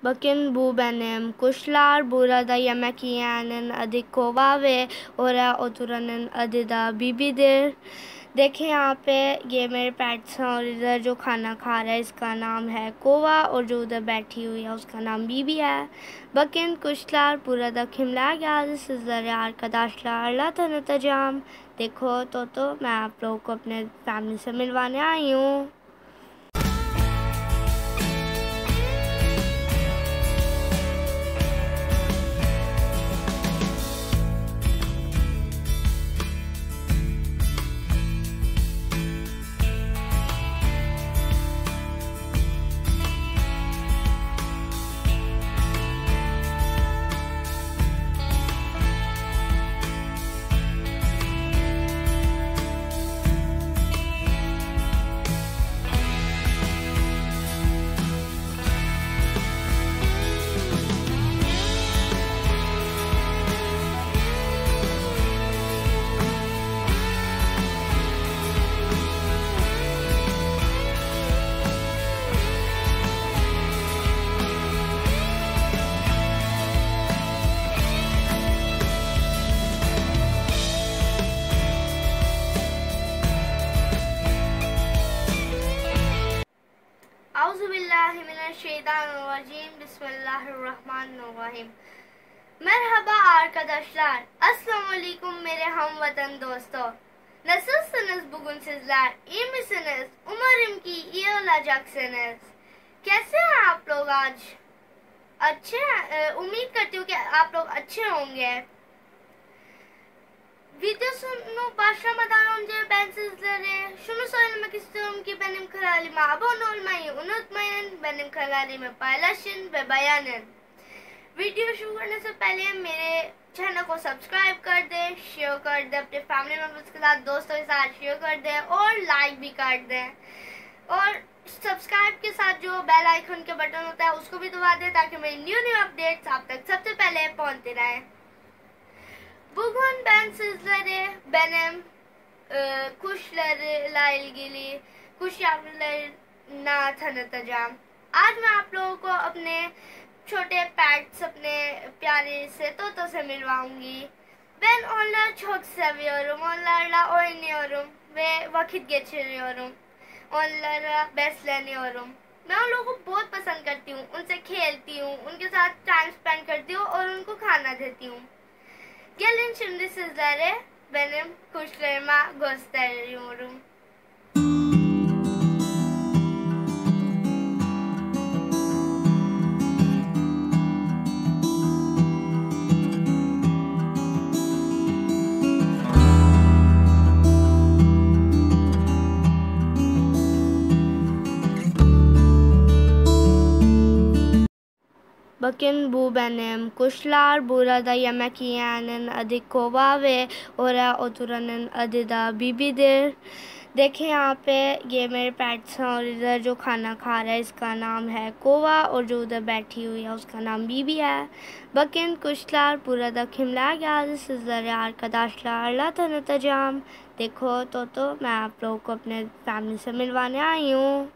Bakın bu benim kuşlar. Burada yemek yiyenin adı kova ve oraya oturanın adı da Bibi'dir. देखिए यहाँ पे ये मेरे पेट्स हैं और इधर जो खाना खा रहा है इसका नाम है कोवा और जो उधर बैठी हुई है उसका नाम बीबी है. Bakın kuşlar burada kimler geldi sizlere arkadaşlar tanıtacağım. देखो तो मैं आप लोगों को अपने फैमिली से मिलवाने आई हूँ. Bismillahirrahmanirrahim. Merhaba arkadaşlar. Assalamu alaikum मेरे हम वतन दोस्तों. Nasılsınız bugün sizler? İyi misiniz? Umarım ki iyi olacaksınız. कैसे हैं आप लोग आज? अच्छे हैं? उम्मीद करती हूँ कि आप लोग अच्छे होंगे. Videosunu başlamadan önce ben sizlere şunu söylemek istiyorum ki benim kanalıma abone olmayı unutmayın. Benim kanalımı paylaşın ve beğenin. Video शुरू करने से पहले मेरे चैनल को सब्सक्राइब कर दें, शेयर कर दें, अपने फैमिली मेम्बर्स के साथ दोस्तों के साथ शेयर कर दें और लाइक भी कर दें. और सब्सक्राइब के साथ जो बेल आइकन के बटन होता है उसको भी दबा दें ताकि मेरी न्यू अपडेट्स आप तक सबसे पहले पहुंचते रहें. Bugün ben sizlere benim kuşlarla ilgili kuş yavrularına tanıtacağım. आज मैं आप लोगों को अपने छोटे पेट्स अपने प्यारे से तोतों से मिलवाऊंगी. Ben onları çok seviyorum. Onlarla oynuyorum ve vakit geçiriyorum. Onlara besleniyorum. मैं उन लोगों को बहुत पसंद करती हूँ. उनसे खेलती हूँ, उनके साथ टाइम स्पेंड करती हूँ और उनको खाना देती हूँ. Gelin şimdi sizlere benim kuşlarıma gösteriyorum. Bakın bu benim kuşlar. Burada yemek yiyenin adı kova ve oraya oturanın adı da Bibi'dir. देखिए यहाँ पे ये मेरे पेट्स हैं और इधर जो खाना खा रहा है इसका नाम है कोवा और जो उधर बैठी हुई है उसका नाम बीबी है. Bakın kuşlar burada kimler geldi sizlere arkadaşlar tanıtacağım. देखो तो मैं आप लोगों को अपने फैमिली से मिलवाने आई हूँ.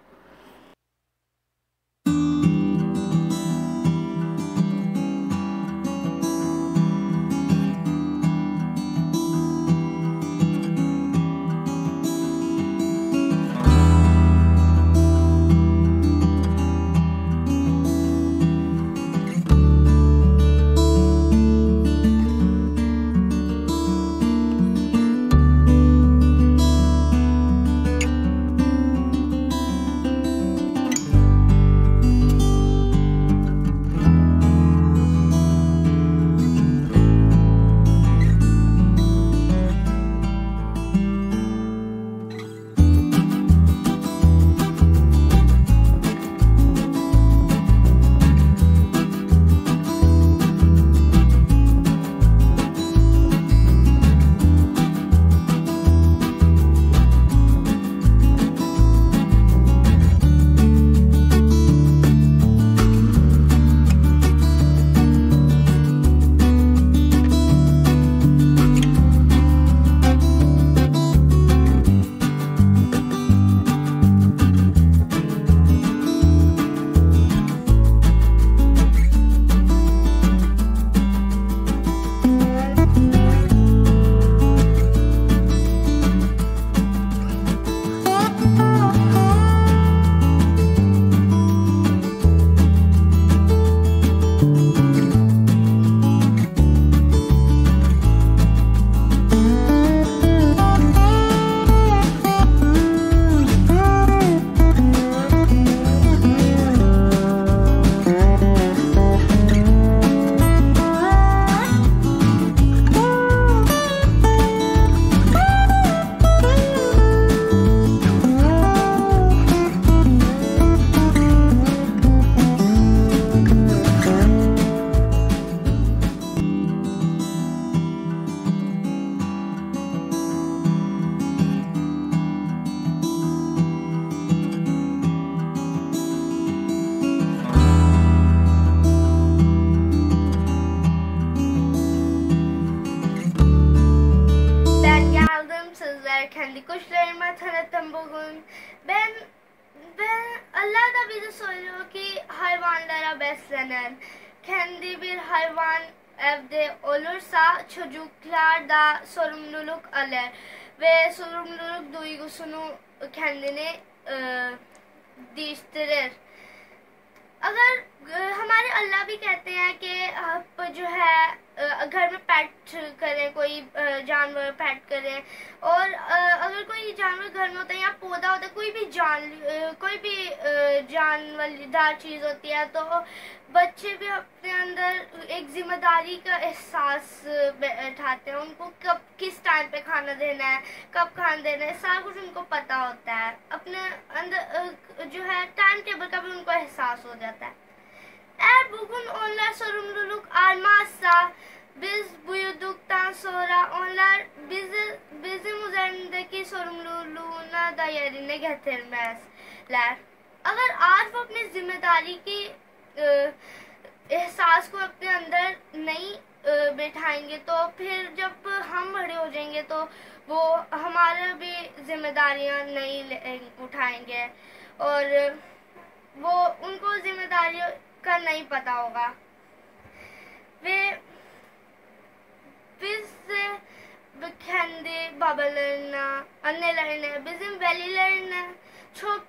kendi kuşlarıma tanıttım bugün. Ben Allah da bize söylüyor ki hayvanlara beslenin. Kendi bir hayvan evde olursa çocuklar da sorumluluk alır ve sorumluluk duygusunu kendini değiştirir. अगर हमारे अल्लाह भी कहते हैं कि आप जो है घर में पेट करें, कोई जानवर पेट करें, और अगर कोई जानवर घर में होता है या पौधा होता है, कोई भी जानवरदार चीज़ होती है, तो बच्चे भी अपने अंदर एक जिम्मेदारी का एहसास बैठाते हैं। उनको कब किस टाइम पे खाना देना है, कब खाना देना है, सारा कुछ उनको पता होता है। अपने अंदर जो है टाइम टेबल का भी उनको एहसास हो जाता है. Eğer bugün onlar sorumluluk almazsa biz buyurduktan sonra onlar bizim üzerindeki sorumluluğuna da yerine getirmezler. अगर आज वो अपनी जिम्मेदारी की एहसास को अपने अंदर नहीं बैठाएंगे तो फिर जब हम बड़े हो जाएंगे तो वो हमारा भी जिम्मेदारियां नहीं उठाएंगे और वो उनको जिम्मेदारियों का नहीं पता होगा. Biz kendi babalarına, annelerine, bizim velilerine çok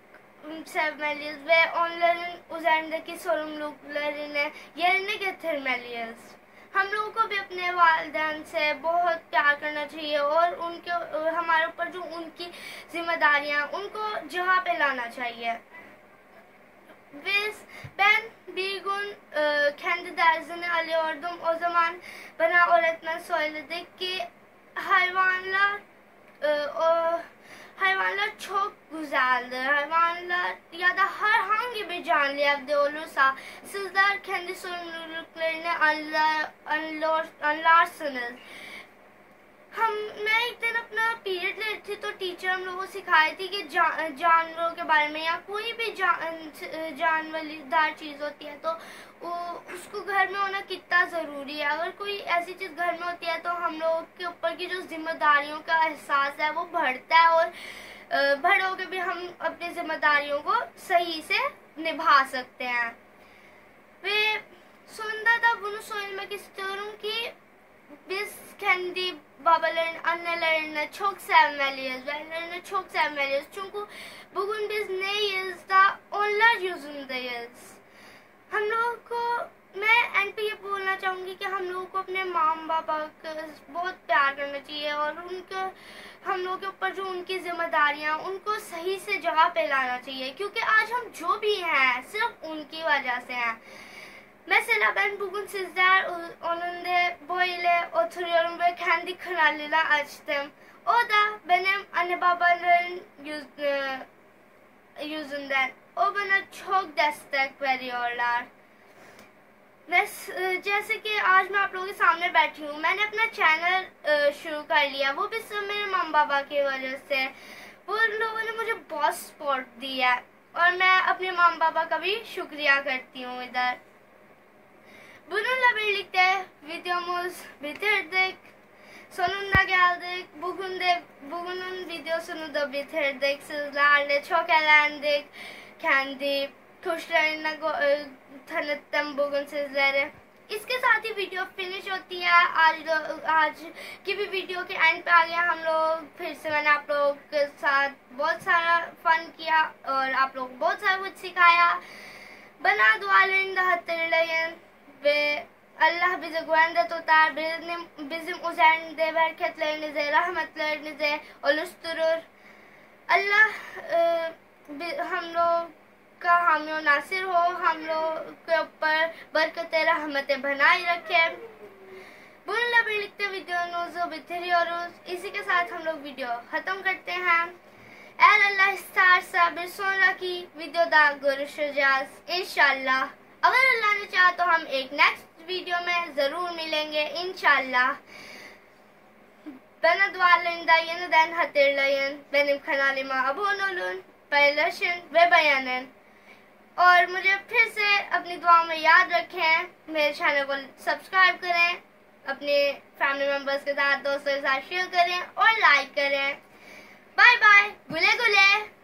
sevmeliyiz ve onların üzerindeki sorumluluklarını yerine getirmeliyiz. हम लोगों को भी अपने वालिदैन से बहुत प्यार करना चाहिए और उनके हमारे ऊपर जो उनकी जिम्मेदारियां उनको जगह पे लाना चाहिए. Ben bir gün kendi dersini alıyordum. O zaman bana öğretmen söyledi ki hayvanlar çok güzeldir. Hayvanlar ya da herhangi bir canlı evde olursa sizler kendi sorumluluklarını anlarsınız. मैं एक दिन अपना पीरियड ले थी तो टीचर हम लोगों को सिखाई थी कि जानवरों के बारे में या कोई भी जानवरदार चीज़ होती है तो उसको घर में होना कितना ज़रूरी है. अगर कोई ऐसी चीज़ घर में होती है तो हम लोगों के ऊपर की जो जिम्मेदारियों का एहसास है वो बढ़ता है और बड़े होकर भी हम अपनी जिम्मेदारियों को सही से निभा सकते हैं. Ve sonunda da bunu söylemek istiyorum ki biz kendi babaların, annelerine çok sevmeliyiz, velilerine çok sevmeliyiz. Çünkü bugün biz neyiz da onlar yüzündeyiz. हम लोगों को मैं एंड पे ये बोलना चाहूँगी कि हम लोगों को अपने माँ बाप का बहुत प्यार करना चाहिए और हम लोगों के ऊपर जो उनकी जिम्मेदारियाँ उनको सही से जगह पे लाना चाहिए क्योंकि आज हम जो भी हैं सिर्फ उनकी वजह से हैं. Mesela ben bugün sizler önünde böyle oturuyorum ve kendi kanalını açtım. O da benim anne babaların yüzünden. O bana çok destek veriyorlar. जैसे कि आज मैं आप लोगों के सामने बैठी हूँ, मैंने अपना चैनल शुरू कर लिया, वो भी सब मेरे मम्मी पापा की वजह से. वो लोगों ने मुझे बहुत सपोर्ट दिया और मैं अपने मम्मी पापा का भी शुक्रिया करती हूँ इधर. Bununla birlikte videomuz bitirdik. Sonuna geldik. Bugünün videosunu da bitirdik. Sizlerle çok eğlendik. Kendi kuşlarına tanıttım bugün sizlere. इसके साथ ही वीडियो फिनिश होती है. आज की भी वीडियो के एंड पे आ गया हम लोग. फिर से मैंने आप लोगों के साथ बहुत सारा फन किया और आप लोग बहुत सारा कुछ सिखाया. Bana dualarında hatırlayın ve Allah bize güvende tutar, bizim üzerinde bereketlerinize, rahmetlerinize oluşturur. Allah हम लोग का हामी और नासिर हो, हम लोग के ऊपर बरकत रहमतें बनाए रखे. Bununla birlikte videomuzu bitiriyoruz. İsi के साथ हम लोग वीडियो खत्म करते हैं. Eğer Allah isterse bir sonraki videoda görüşeceğiz इंशाल्लाह. अगर अल्लाह ने चाहा तो हम एक नेक्स्ट वीडियो में ज़रूर मिलेंगे इंशाल्लाह. Bana dualarında yeniden hatırlayın. Benim kanalıma abone olun, paylaşın ve beğenin. और मुझे फिर से अपनी दुआ में याद रखें. मेरे चैनल को सब्सक्राइब करें, अपने फैमिली मेम्बर्स के साथ, दोस्तों के साथ शेयर करें और लाइक करें. बाय. बाय, गुले गुले।